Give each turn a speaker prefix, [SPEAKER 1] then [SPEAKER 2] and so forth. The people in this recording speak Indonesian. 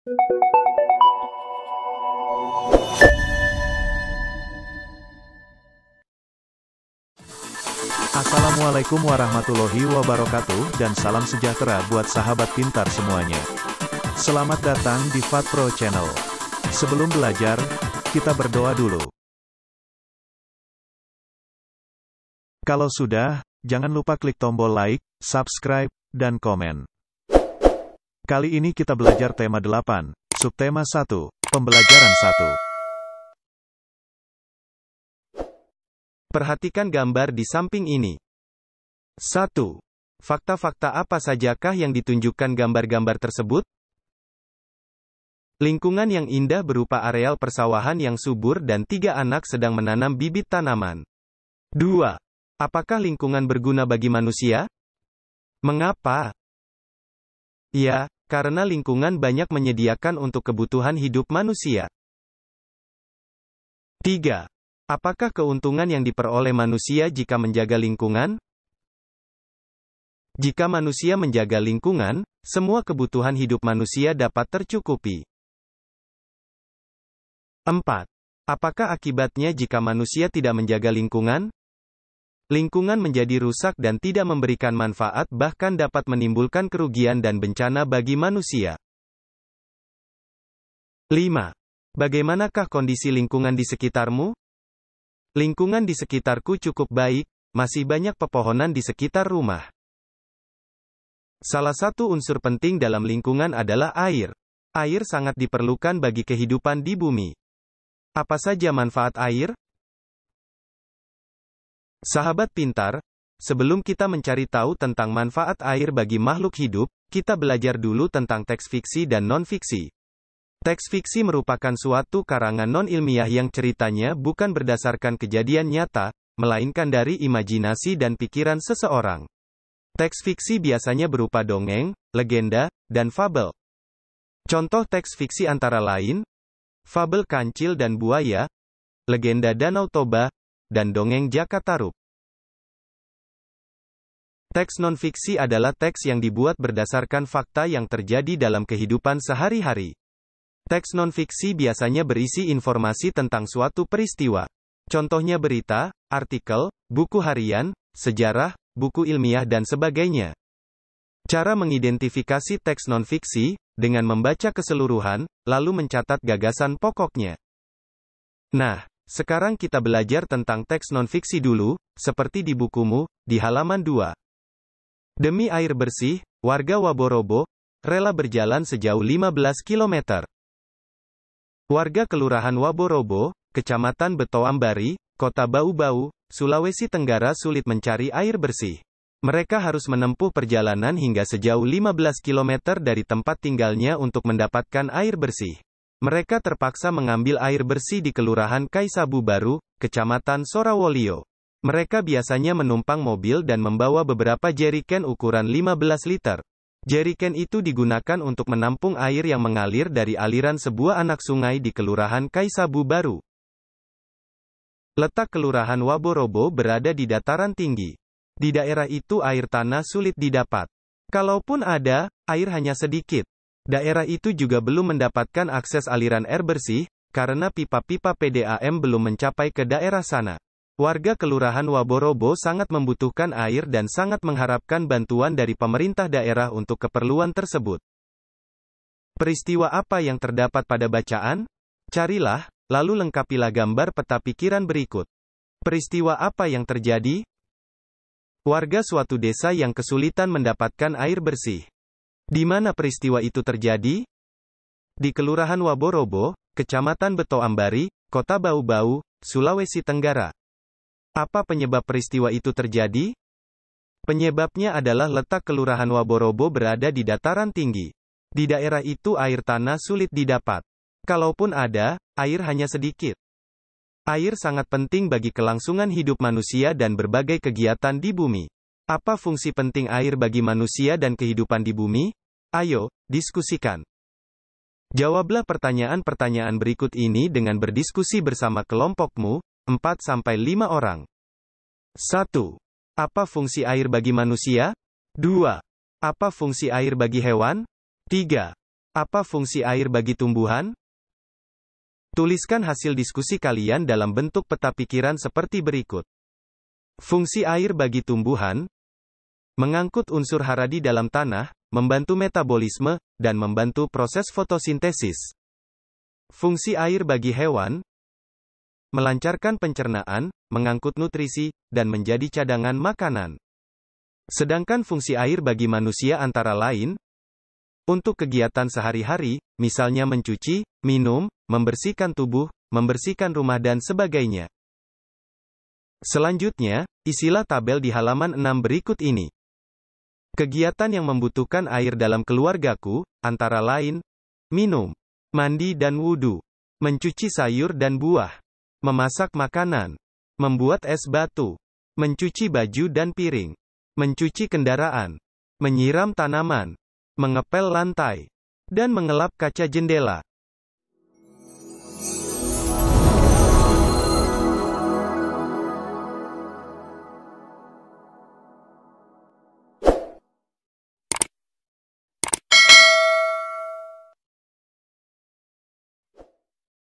[SPEAKER 1] Assalamualaikum warahmatullahi wabarakatuh dan salam sejahtera buat sahabat pintar semuanya. Selamat datang di FatPro Channel. Sebelum belajar, kita berdoa dulu. Kalau sudah, jangan lupa klik tombol like, subscribe, dan komen. Kali ini kita belajar tema 8, subtema 1, pembelajaran 1.
[SPEAKER 2] Perhatikan gambar di samping ini. 1. Fakta-fakta apa sajakah yang ditunjukkan gambar-gambar tersebut? Lingkungan yang indah berupa areal persawahan yang subur dan 3 anak sedang menanam bibit tanaman. 2. Apakah lingkungan berguna bagi manusia? Mengapa? Ya, karena lingkungan banyak menyediakan untuk kebutuhan hidup manusia. 3. Apakah keuntungan yang diperoleh manusia jika menjaga lingkungan? Jika manusia menjaga lingkungan, semua kebutuhan hidup manusia dapat tercukupi. 4. Apakah akibatnya jika manusia tidak menjaga lingkungan? Lingkungan menjadi rusak dan tidak memberikan manfaat, bahkan dapat menimbulkan kerugian dan bencana bagi manusia. 5. Bagaimanakah kondisi lingkungan di sekitarmu? Lingkungan di sekitarku cukup baik, masih banyak pepohonan di sekitar rumah. Salah satu unsur penting dalam lingkungan adalah air. Air sangat diperlukan bagi kehidupan di bumi. Apa saja manfaat air? Sahabat pintar, sebelum kita mencari tahu tentang manfaat air bagi makhluk hidup, kita belajar dulu tentang teks fiksi dan non-fiksi. Teks fiksi merupakan suatu karangan non-ilmiah yang ceritanya bukan berdasarkan kejadian nyata, melainkan dari imajinasi dan pikiran seseorang. Teks fiksi biasanya berupa dongeng, legenda, dan fabel. Contoh teks fiksi antara lain, fabel Kancil dan Buaya, legenda Danau Toba, dan dongeng Jaka Tarub. Teks non-fiksi adalah teks yang dibuat berdasarkan fakta yang terjadi dalam kehidupan sehari-hari. Teks non-fiksi biasanya berisi informasi tentang suatu peristiwa. Contohnya berita, artikel, buku harian, sejarah, buku ilmiah dan sebagainya. Cara mengidentifikasi teks non-fiksi, dengan membaca keseluruhan, lalu mencatat gagasan pokoknya. Nah, sekarang kita belajar tentang teks non-fiksi dulu, seperti di bukumu, di halaman 2. Demi air bersih, warga Waborobo rela berjalan sejauh 15 km. Warga Kelurahan Waborobo, Kecamatan Betoambari, Kota Bau-Bau, Sulawesi Tenggara sulit mencari air bersih. Mereka harus menempuh perjalanan hingga sejauh 15 km dari tempat tinggalnya untuk mendapatkan air bersih. Mereka terpaksa mengambil air bersih di Kelurahan Kaisabu Baru, Kecamatan Sorawolio. Mereka biasanya menumpang mobil dan membawa beberapa jeriken ukuran 15 liter. Jeriken itu digunakan untuk menampung air yang mengalir dari aliran sebuah anak sungai di Kelurahan Kaisabu Baru. Letak Kelurahan Waborobo berada di dataran tinggi. Di daerah itu air tanah sulit didapat. Kalaupun ada, air hanya sedikit. Daerah itu juga belum mendapatkan akses aliran air bersih, karena pipa-pipa PDAM belum mencapai ke daerah sana. Warga Kelurahan Waborobo sangat membutuhkan air dan sangat mengharapkan bantuan dari pemerintah daerah untuk keperluan tersebut. Peristiwa apa yang terdapat pada bacaan? Carilah, lalu lengkapilah gambar peta pikiran berikut. Peristiwa apa yang terjadi? Warga suatu desa yang kesulitan mendapatkan air bersih. Di mana peristiwa itu terjadi? Di Kelurahan Waborobo, Kecamatan Betoambari, Kota Bau-Bau, Sulawesi Tenggara. Apa penyebab peristiwa itu terjadi? Penyebabnya adalah letak Kelurahan Waborobo berada di dataran tinggi. Di daerah itu air tanah sulit didapat. Kalaupun ada, air hanya sedikit. Air sangat penting bagi kelangsungan hidup manusia dan berbagai kegiatan di bumi. Apa fungsi penting air bagi manusia dan kehidupan di bumi? Ayo, diskusikan. Jawablah pertanyaan-pertanyaan berikut ini dengan berdiskusi bersama kelompokmu, 4-5 orang. 1. Apa fungsi air bagi manusia? 2. Apa fungsi air bagi hewan? 3. Apa fungsi air bagi tumbuhan? Tuliskan hasil diskusi kalian dalam bentuk peta pikiran seperti berikut. Fungsi air bagi tumbuhan: mengangkut unsur hara di dalam tanah, membantu metabolisme, dan membantu proses fotosintesis. Fungsi air bagi hewan: melancarkan pencernaan, mengangkut nutrisi, dan menjadi cadangan makanan. Sedangkan fungsi air bagi manusia antara lain, untuk kegiatan sehari-hari, misalnya mencuci, minum, membersihkan tubuh, membersihkan rumah dan sebagainya. Selanjutnya, isilah tabel di halaman 6 berikut ini. Kegiatan yang membutuhkan air dalam keluargaku, antara lain, minum, mandi dan wudhu, mencuci sayur dan buah, memasak makanan, membuat es batu, mencuci baju dan piring, mencuci kendaraan, menyiram tanaman, mengepel lantai, dan mengelap kaca jendela.